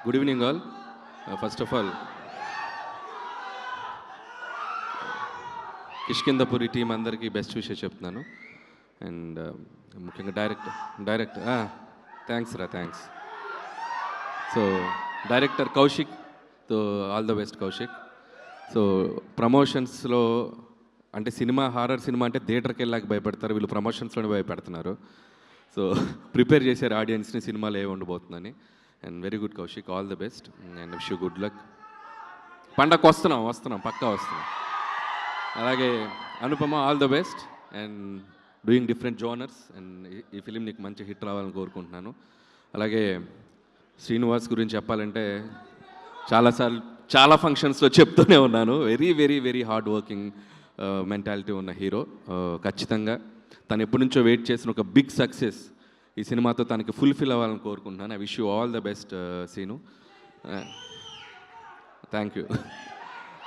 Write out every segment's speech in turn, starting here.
Good evening all. First of all Kishkindhapuri team అందరికీ best విషయం చెప్తున్నాను. అండ్ ముఖ్యంగా director thanks. So director Kaushik, so all the best Kaushik. So ప్రమోషన్స్లో అంటే హారర్ సినిమా అంటే థియేటర్కి వెళ్ళాక భయపడతారు, వీళ్ళు ప్రమోషన్స్లోనే భయపెడుతున్నారు. సో ప్రిపేర్ చేశారు ఆడియన్స్ని సినిమాలో ఏ ఉండబోతుందని. And very good Kaushik, all the best and wish you good luck. పండగకు వస్తున్నాం పక్కా వస్తున్నాం. అలాగే Anupama, all the best and doing different genres. And ఈ ఫిలిం నీకు మంచి హిట్ రావాలని కోరుకుంటున్నాను. అలాగే శ్రీనివాస్ గురించి చెప్పాలంటే చాలా ఫంక్షన్స్లో చెప్తూనే ఉన్నాను, very very very hard working mentality ఉన్న హీరో. ఖచ్చితంగా తను ఎప్పటి నుంచో వెయిట్ చేసిన ఒక బిగ్ సక్సెస్ ఈ సినిమాతో తనకి ఫుల్ఫిల్ అవ్వాలని కోరుకుంటున్నాను. I wish you all the best Seenu. Thank you.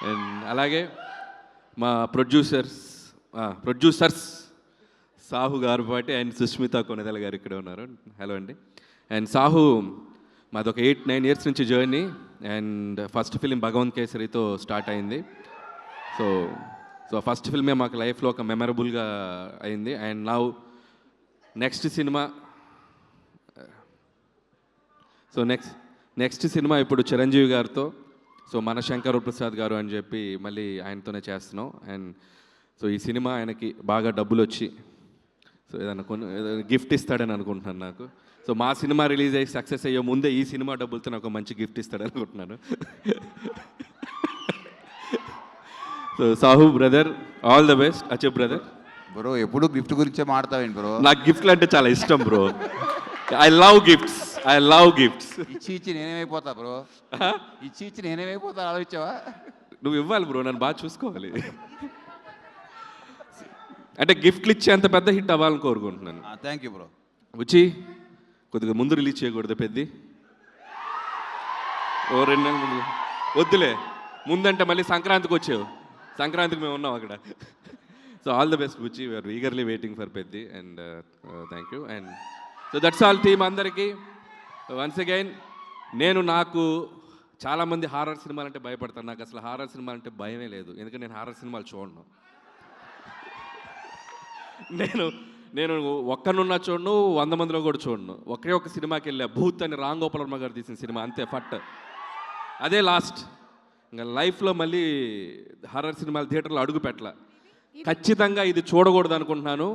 And అలాగే మా ప్రొడ్యూసర్స్ సాహు గారు పాటి అండ్ సుష్మిత కొనెదల గారు ఇక్కడ ఉన్నారు. హలో అండి. అండ్ సాహు మాది ఒక 8-9 ఇయర్స్ నుంచి జర్నీ. అండ్ ఫస్ట్ ఫిలిం భగవంత్ కేసరితో స్టార్ట్ అయింది. సో ఫస్ట్ ఫిల్మే మాకు లైఫ్లో ఒక మెమరబుల్గా అయింది. అండ్ నౌ నెక్స్ట్ సినిమా ఇప్పుడు చిరంజీవి గారితో, సో మన శంకర్ ప్రసాద్ గారు అని చెప్పి మళ్ళీ ఆయనతోనే చేస్తున్నాం. అండ్ సో ఈ సినిమా ఆయనకి బాగా డబ్బులు వచ్చి సో ఏదైనా గిఫ్ట్ ఇస్తాడని అనుకుంటున్నాను నాకు. సో మా సినిమా రిలీజ్ అయ్యి సక్సెస్ అయ్యే ముందే ఈ సినిమా డబ్బులతో నాకు ఒక మంచి గిఫ్ట్ ఇస్తాడని అనుకుంటున్నాను. So Sahu brother, all the best. అచ్చప్ బ్రదర్. బ్రో ఎప్పుడు గిఫ్ట్ గురించే మాడతావేంటి బ్రో? నాకు గిఫ్ట్లు అంటే చాలా ఇష్టం బ్రో. I love gifts. ఇచ్చి నేనేమైపోతా బ్రో? ఇచ్చి నేనేమైపోతా ఆలోచించావా? నువ్వు ఇవ్వాలి బ్రో, నన్ను బాగా చూసుకోవాలి. అంటే గిఫ్ట్లు ఇచ్చే అంత పెద్ద హిట్ అవ్వాలని కోరుకుంటున్నాను. Thank you bro. వచ్చి కొద్దిగా ముందు రిలీజ్ చేయకూడదు పెద్ద, ఓ 2 నెలల ముందు వద్దులే. ముందంటే మళ్ళీ సంక్రాంతికి వచ్చావు, సంక్రాంతికి మేము ఉన్నాం అక్కడ. So all the best Buchi, we're eagerly waiting for Peddi. And thank you. And so that's all team అందరికీ. వన్స్ అగైన్ నాకు చాలామంది హారర్ సినిమాలు అంటే భయపడతాను. నాకు అసలు హారర్ సినిమాలు అంటే భయమే లేదు, ఎందుకంటే నేను హారర్ సినిమాలు చూడను. నేను ఒక్కనున్నా చూడను, 100 మందిలో కూడా చూడను. ఒకే ఒక సినిమాకి వెళ్ళా, భూత్ అని రామ్ గోపాల్ వర్మ గారు తీసిన సినిమా, అంతే ఫట్. అదే లాస్ట్. ఇంకా లైఫ్లో మళ్ళీ హారర్ సినిమాలు థియేటర్లో అడుగు పెట్టలా. ఖచ్చితంగా ఇది చూడకూడదు అనుకుంటున్నాను,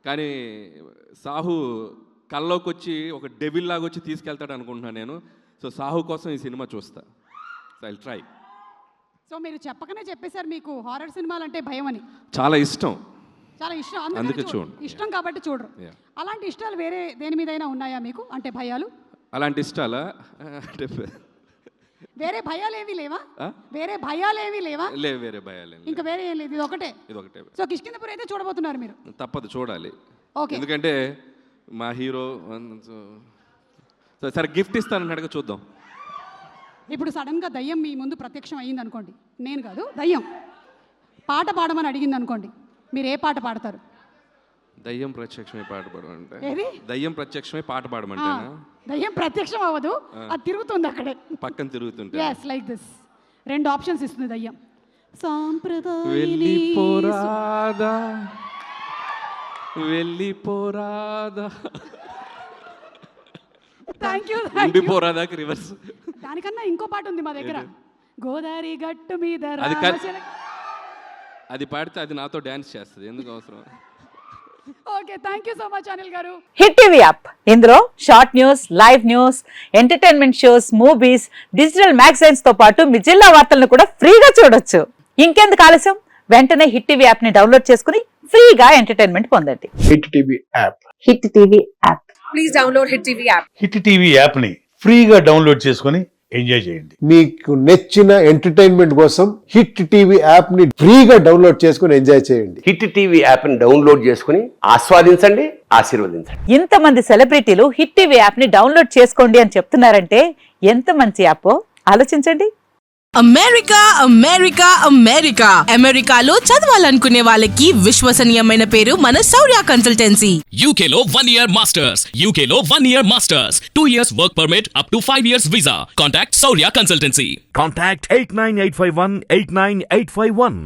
కానీ సాహు కల్లోకి వచ్చి ఒక డెవిల్ లాగా వచ్చి తీసుకెళ్తాడు అనుకుంటున్నాను నేను. సో సాహు కోసం ఈ సినిమా చూస్తా. So I'll try. సో మీరు చెప్పకనే చెప్పేశారు మీకు హారర్ సినిమాలు అంటే భయం అని. చాలా ఇష్టం, అందుకే ఇష్టం కాబట్టి చూడరు. అలాంటి ఇష్టాలు వేరే దేని మీదైనా ఉన్నాయా మీకు? అంటే భయాలు అలాంటి ఇష్టాలా? అంటే వేరే భయాలు ఏవి లేవా? వేరే భయాలు లేవు, వేరే భయాలు ఇంకా వేరే ఏం లేదు, ఇది ఒకటే. సో కిష్కిందపురి అయితే చూడబోతున్నారు మీరు? తప్పదు, చూడాలి. ఓకే. ఎందుకంటే మా హీరో. సరే గిఫ్ట్ ఇస్తానన్నాడుగా, చూద్దాం. ఇప్పుడు సడన్గా దయ్యం మీ ముందు ప్రత్యక్షం అయ్యింది అనుకోండి, నేను కాదు దయ్యం పాట పాడమని అడిగింది అనుకోండి, మీరు ఏ పాట పాడతారు? దయ్యం ప్రత్యక్షమై పాట పాడమంటే? ఏది? దయ్యం ప్రత్యక్షమై పాట పాడమంటే? దయ్యం ప్రత్యక్షం అవ్వదు, అది తిరుగుతుంది అక్కడే, పక్కన తిరుగుతుంటే. yes like this. 2 ఆప్షన్స్ ఇస్తుంది దయ్యం. వెళ్ళిపోరాదా థ్యాంక్ యూ. ఉండిపోరాదాకి రివర్స్. దానికన్నా ఇంకో పాట ఉంది మా దగ్గర, గోదావరి గట్టు మీద. అది పాడితే అది నాతో డాన్స్ చేస్తుంది, ఎందుకు అవసరం? Okay, thank you so much Anil గారు. హిట్ టీవీ యాప్, ఇందులో short news, live news, entertainment shows, movies, digital magazines తో పాటు మీ జిల్లా వార్తలను కూడా ఫ్రీగా చూడొచ్చు. ఇంకెందుకు ఆలస్యం, వెంటనే హిట్ టీవీ యాప్ ని డౌన్లోడ్ చేసుకుని ఫ్రీగా ఎంటర్టైన్మెంట్ పొందండి. Hit TV app. Hit TV app. Please download hit TV app. Hit TV app ని ఫ్రీగా డౌన్లోడ్ చేసుకుని ఎంజాయ్ చేయండి. మీకు నచ్చిన ఎంటర్టైన్మెంట్ కోసం హిట్ టీవీ యాప్ ని ఫ్రీగా డౌన్లోడ్ చేసుకుని ఎంజాయ్ చేయండి. హిట్ టీవీ యాప్ ని డౌన్లోడ్ చేసుకుని ఆస్వాదించండి, ఆశీర్వదించండి. ఇంతమంది సెలబ్రిటీలు హిట్ టీవీ యాప్ ని డౌన్లోడ్ చేసుకోండి అని చెప్తున్నారంటే ఎంత మంచి యాప్ ఆలోచించండి. అమెరికా అమెరికా అమెరికా అమెరికాలో చదవాలనుకునే వాళ్ళకి విశ్వసనీయమైన పేరు మన శౌర్య కన్సల్టెన్సీ. UK లో 1 year masters. UK లో 1 year masters. 2 years work permit up to 5 years visa. Contact Saurya Consultancy. Contact 89851 89851.